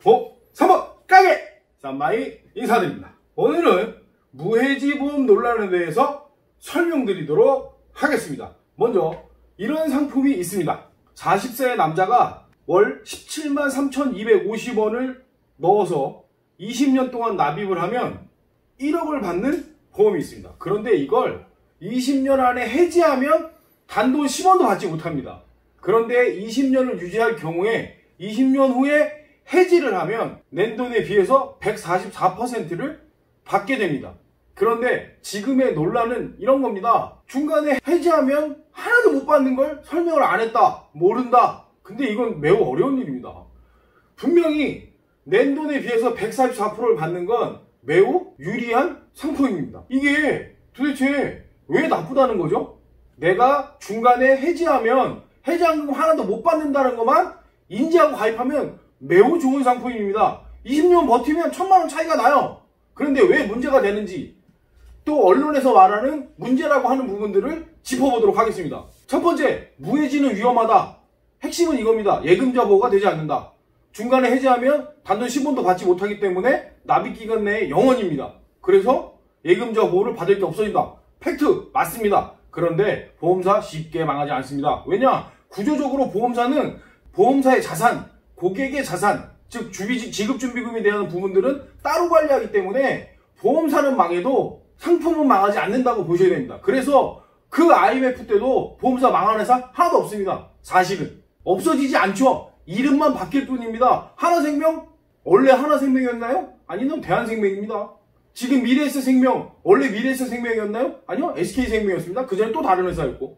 3번 가게 쌈마이 인사드립니다. 오늘은 무해지보험 논란에 대해서 설명드리도록 하겠습니다. 먼저 이런 상품이 있습니다. 40세 남자가 월 173,250원을 넣어서 20년 동안 납입을 하면 1억을 받는 보험이 있습니다. 그런데 이걸 20년 안에 해지하면 단돈 10원도 받지 못합니다. 그런데 20년을 유지할 경우에 20년 후에 해지를 하면 낸 돈에 비해서 144%를 받게 됩니다. 그런데 지금의 논란은 이런 겁니다. 중간에 해지하면 하나도 못 받는 걸 설명을 안 했다, 모른다. 근데 이건 매우 어려운 일입니다. 분명히 낸 돈에 비해서 144%를 받는 건 매우 유리한 상품입니다. 이게 도대체 왜 나쁘다는 거죠? 내가 중간에 해지하면 해지한금 하나도 못 받는다는 것만 인지하고 가입하면 매우 좋은 상품입니다. 20년 버티면 1,000만원 차이가 나요. 그런데 왜 문제가 되는지, 또 언론에서 말하는 문제라고 하는 부분들을 짚어보도록 하겠습니다. 첫 번째, 무해지는 위험하다. 핵심은 이겁니다. 예금자 보호가 되지 않는다. 중간에 해지하면 단돈 10원도 받지 못하기 때문에 납입기간 내에 영원입니다. 그래서 예금자 보호를 받을 게 없어진다. 팩트 맞습니다. 그런데 보험사 쉽게 망하지 않습니다. 왜냐? 구조적으로 보험사는 보험사의 자산, 고객의 자산, 즉 지급준비금에 대한 부분들은 따로 관리하기 때문에 보험사는 망해도 상품은 망하지 않는다고 보셔야 됩니다. 그래서 그 IMF 때도 보험사 망한 회사 하나도 없습니다. 사실은 없어지지 않죠. 이름만 바뀔 뿐입니다. 하나생명 원래 하나생명이었나요? 아니면 대한생명입니다. 지금 미래에셋생명 원래 미래에셋생명이었나요? 아니요, SK생명이었습니다. 그 전에 또 다른 회사였고.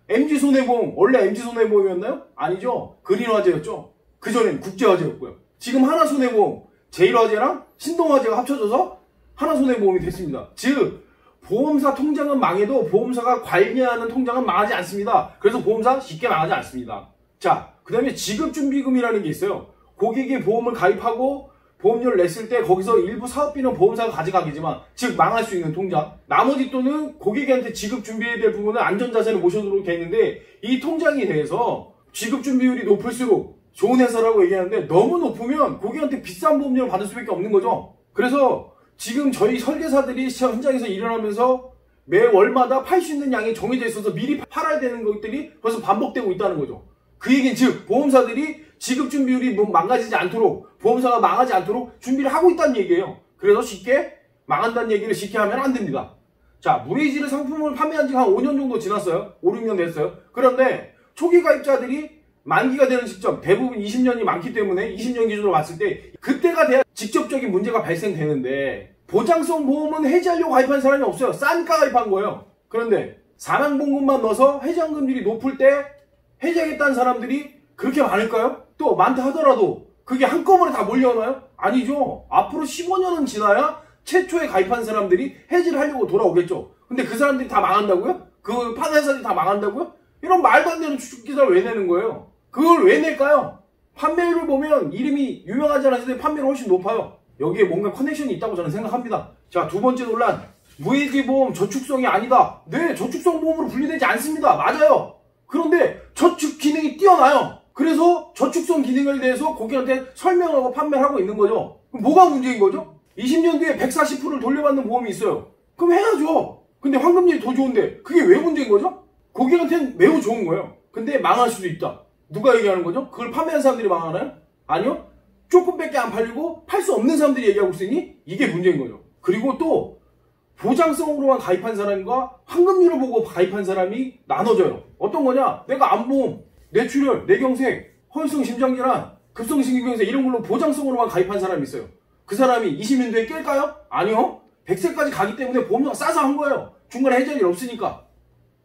MG손해보험 원래 MG손해보험이었나요? 아니죠, 그린화재였죠. 그 전엔 국제화재였고요. 지금 하나손해보험 제일화재랑 신동화재가 합쳐져서 하나손해보험이 됐습니다. 즉 보험사 통장은 망해도 보험사가 관리하는 통장은 망하지 않습니다. 그래서 보험사 쉽게 망하지 않습니다. 자, 그 다음에 지급준비금이라는 게 있어요. 고객이 보험을 가입하고 보험료를 냈을 때 거기서 일부 사업비는 보험사가 가져가겠지만, 즉 망할 수 있는 통장, 나머지 돈은 고객한테 지급준비해야 될 부분은 안전자산을 모셔두도록 되어 있는데, 이 통장에 대해서 지급준비율이 높을수록 좋은 회사라고 얘기하는데 너무 높으면 고객한테 비싼 보험료를 받을 수밖에 없는 거죠. 그래서 지금 저희 설계사들이 시장 현장에서 일을 하면서 매 월마다 팔 수 있는 양이 정해져 있어서 미리 팔아야 되는 것들이 벌써 반복되고 있다는 거죠. 그 얘기는 즉 보험사들이 지급준비율이 망가지지 않도록, 보험사가 망하지 않도록 준비를 하고 있다는 얘기예요. 그래서 쉽게 망한다는 얘기를 쉽게 하면 안 됩니다. 자, 무해지를 상품을 판매한 지가 한 5년 정도 지났어요. 5, 6년 됐어요. 그런데 초기 가입자들이 만기가 되는 시점, 대부분 20년이 많기 때문에 20년 기준으로 봤을 때 그때가 돼야 직접적인 문제가 발생되는데, 보장성 보험은 해지하려고 가입한 사람이 없어요. 싸니까 가입한 거예요. 그런데 사망보험금만 넣어서 해지환급률이 높을 때 해지하겠다는 사람들이 그렇게 많을까요? 또 많다 하더라도 그게 한꺼번에 다 몰려오나요? 아니죠. 앞으로 15년은 지나야 최초에 가입한 사람들이 해지를 하려고 돌아오겠죠. 근데 그 사람들이 다 망한다고요? 그 판회사들이 다 망한다고요? 이런 말도 안 되는 추측기사를 왜 내는 거예요? 그걸 왜 낼까요? 판매율을 보면 이름이 유명하지 않았을 때 판매율이 훨씬 높아요. 여기에 뭔가 커넥션이 있다고 저는 생각합니다. 자, 두 번째 논란. 무해지보험 저축성이 아니다. 네, 저축성 보험으로 분류되지 않습니다. 맞아요. 그런데 저축 기능이 뛰어나요. 그래서 저축성 기능에 대해서 고객한테 설명하고 판매를 하고 있는 거죠. 그럼 뭐가 문제인 거죠? 20년 뒤에 140%를 돌려받는 보험이 있어요. 그럼 해야죠. 근데 환급률이 더 좋은데 그게 왜 문제인 거죠? 고객한테는 매우 좋은 거예요. 근데 망할 수도 있다. 누가 얘기하는 거죠? 그걸 판매한 사람들이 망하나요? 아니요. 조금밖에 안 팔리고 팔 수 없는 사람들이 얘기하고 있으니 이게 문제인 거죠. 그리고 또 보장성으로만 가입한 사람과 환급률을 보고 가입한 사람이 나눠져요. 어떤 거냐? 내가 암보험, 뇌출혈, 뇌경색, 허혈성 심장질환, 급성심肌경색 이런 걸로 보장성으로만 가입한 사람이 있어요. 그 사람이 20년 뒤에 깰까요? 아니요. 100세까지 가기 때문에 보험료가 싸서 한 거예요. 중간에 해지할 일 없으니까.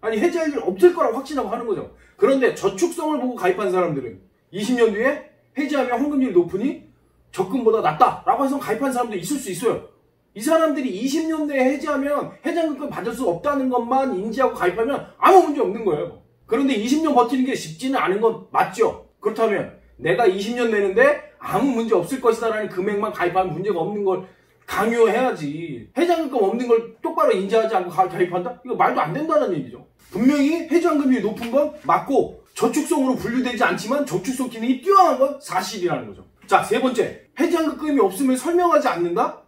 아니, 해지할 일 없을 거라고 확신하고 하는 거죠. 그런데 저축성을 보고 가입한 사람들은 20년 뒤에 해지하면 환급률이 높으니 적금보다 낫다라고 해서 가입한 사람도 있을 수 있어요. 이 사람들이 20년 내에 해지하면 해장급금 받을 수 없다는 것만 인지하고 가입하면 아무 문제 없는 거예요. 그런데 20년 버티는 게 쉽지는 않은 건 맞죠. 그렇다면 내가 20년 내는데 아무 문제 없을 것이다 라는 금액만 가입하면 문제가 없는 걸 강요해야지. 해장급금 없는 걸 똑바로 인지하지 않고 가입한다? 이거 말도 안 된다는 얘기죠. 분명히 해지환급률이 높은 건 맞고 저축성으로 분류되지 않지만 저축성 기능이 뛰어난 건 사실이라는 거죠. 자, 세 번째, 해지환급금이 없음을 설명하지 않는다?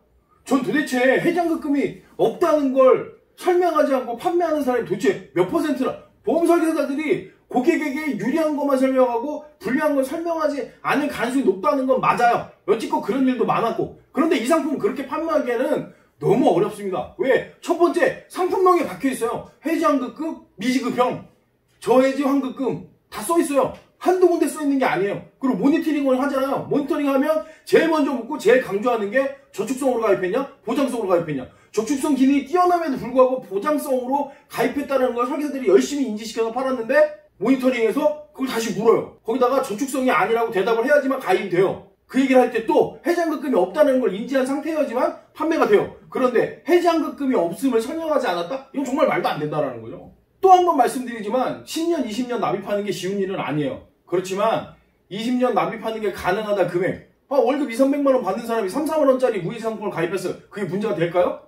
전 도대체 해지환급금이 없다는 걸 설명하지 않고 판매하는 사람이 도대체 몇 퍼센트나? 보험 설계사들이 고객에게 유리한 것만 설명하고 불리한 걸 설명하지 않을 가능성이 높다는 건 맞아요. 여지껏 그런 일도 많았고. 그런데 이 상품 그렇게 판매하기에는 너무 어렵습니다. 왜? 첫 번째, 상품명에 박혀있어요. 해지환급금, 미지급형, 저해지환급금 다 써있어요. 한두 군데 써있는 게 아니에요. 그리고 모니터링을 하잖아요. 모니터링 하면 제일 먼저 묻고 제일 강조하는 게 저축성으로 가입했냐? 보장성으로 가입했냐? 저축성 기능이 뛰어남에도 불구하고 보장성으로 가입했다는 걸 설계사들이 열심히 인지시켜서 팔았는데 모니터링에서 그걸 다시 물어요. 거기다가 저축성이 아니라고 대답을 해야지만 가입이 돼요. 그 얘기를 할 때 또 해지환급금이 없다는 걸 인지한 상태여야지만 판매가 돼요. 그런데 해지환급금이 없음을 설명하지 않았다? 이건 정말 말도 안 된다는 거죠. 또 한 번 말씀드리지만 10년, 20년 납입하는 게 쉬운 일은 아니에요. 그렇지만 20년 납입하는 게 가능하다 금액. 월급 2, 300만 원 받는 사람이 3, 4만 원짜리 무이자 상품을 가입했어요. 그게 문제가 될까요?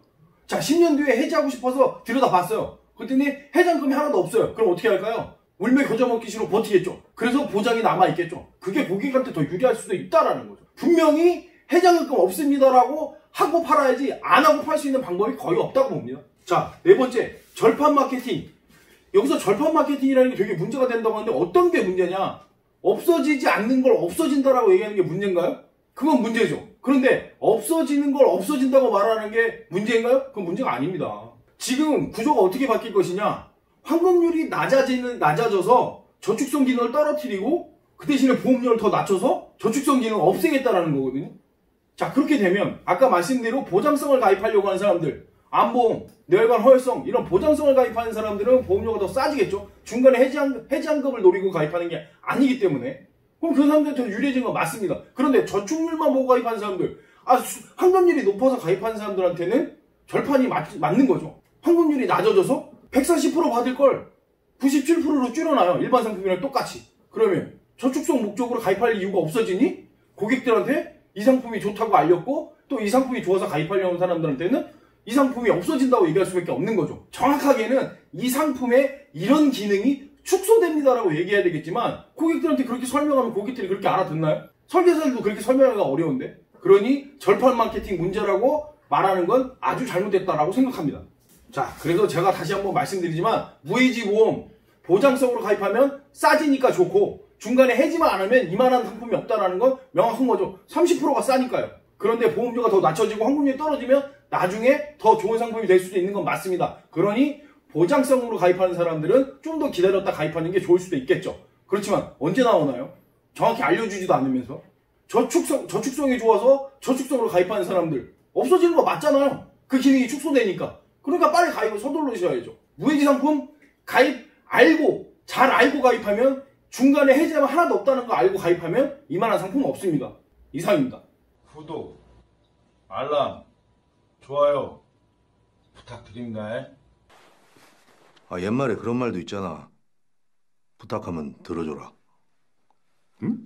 자, 10년 뒤에 해지하고 싶어서 들여다봤어요. 그랬더니 해지환급금이 하나도 없어요. 그럼 어떻게 할까요? 울며 겨자 먹기 싫어 버티겠죠. 그래서 보장이 남아있겠죠. 그게 고객한테 더 유리할 수도 있다라는 거죠. 분명히 해지환급금 없습니다라고 하고 팔아야지 안 하고 팔 수 있는 방법이 거의 없다고 봅니다. 자, 네 번째, 절판 마케팅. 여기서 절판 마케팅이라는 게 되게 문제가 된다고 하는데 어떤 게 문제냐? 없어지지 않는 걸 없어진다라고 얘기하는 게 문제인가요? 그건 문제죠. 그런데 없어지는 걸 없어진다고 말하는 게 문제인가요? 그건 문제가 아닙니다. 지금 구조가 어떻게 바뀔 것이냐? 환급률이 낮아져서 저축성 기능을 떨어뜨리고 그 대신에 보험료를 더 낮춰서 저축성 기능을 없애겠다라는 거거든요. 자, 그렇게 되면 아까 말씀대로 보장성을 가입하려고 하는 사람들, 암보험, 뇌혈관 허혈성 이런 보장성을 가입하는 사람들은 보험료가 더 싸지겠죠. 중간에 해지환급을 노리고 가입하는 게 아니기 때문에. 그럼 그 사람들한테 더 유리해진 건 맞습니다. 그런데 저축률만 보고 가입하는 사람들, 환급률이 높아서 가입하는 사람들한테는 절판이 맞는 거죠. 환급률이 낮아져서 140% 받을 걸 97%로 줄여놔요. 일반 상품이랑 똑같이. 그러면 저축성 목적으로 가입할 이유가 없어지니 고객들한테 이 상품이 좋다고 알렸고 또 이 상품이 좋아서 가입하려는 사람들한테는 이 상품이 없어진다고 얘기할 수밖에 없는 거죠. 정확하게는 이 상품에 이런 기능이 축소됩니다라고 얘기해야 되겠지만 고객들한테 그렇게 설명하면 고객들이 그렇게 알아듣나요? 설계사들도 그렇게 설명하기가 어려운데. 그러니 절판 마케팅 문제라고 말하는 건 아주 잘못됐다라고 생각합니다. 자, 그래서 제가 다시 한번 말씀드리지만 무해지 보험 보장성으로 가입하면 싸지니까 좋고 중간에 해지만 안 하면 이만한 상품이 없다라는 건 명확한 거죠. 30%가 싸니까요. 그런데 보험료가 더 낮춰지고 환급률이 떨어지면 나중에 더 좋은 상품이 될 수도 있는 건 맞습니다. 그러니 보장성으로 가입하는 사람들은 좀 더 기다렸다 가입하는 게 좋을 수도 있겠죠. 그렇지만 언제 나오나요? 정확히 알려주지도 않으면서. 저축성이 좋아서 저축성으로 가입하는 사람들 없어지는 거 맞잖아요. 그 기능이 축소되니까. 그러니까 빨리 가입을 서둘러셔야죠. 무해지 상품 잘 알고 가입하면 중간에 해지하면 하나도 없다는 거 알고 가입하면 이만한 상품은 없습니다. 이상입니다. 구독, 알람, 좋아요 부탁드립니다. 옛말에 그런 말도 있잖아. 부탁하면 들어줘라. 응?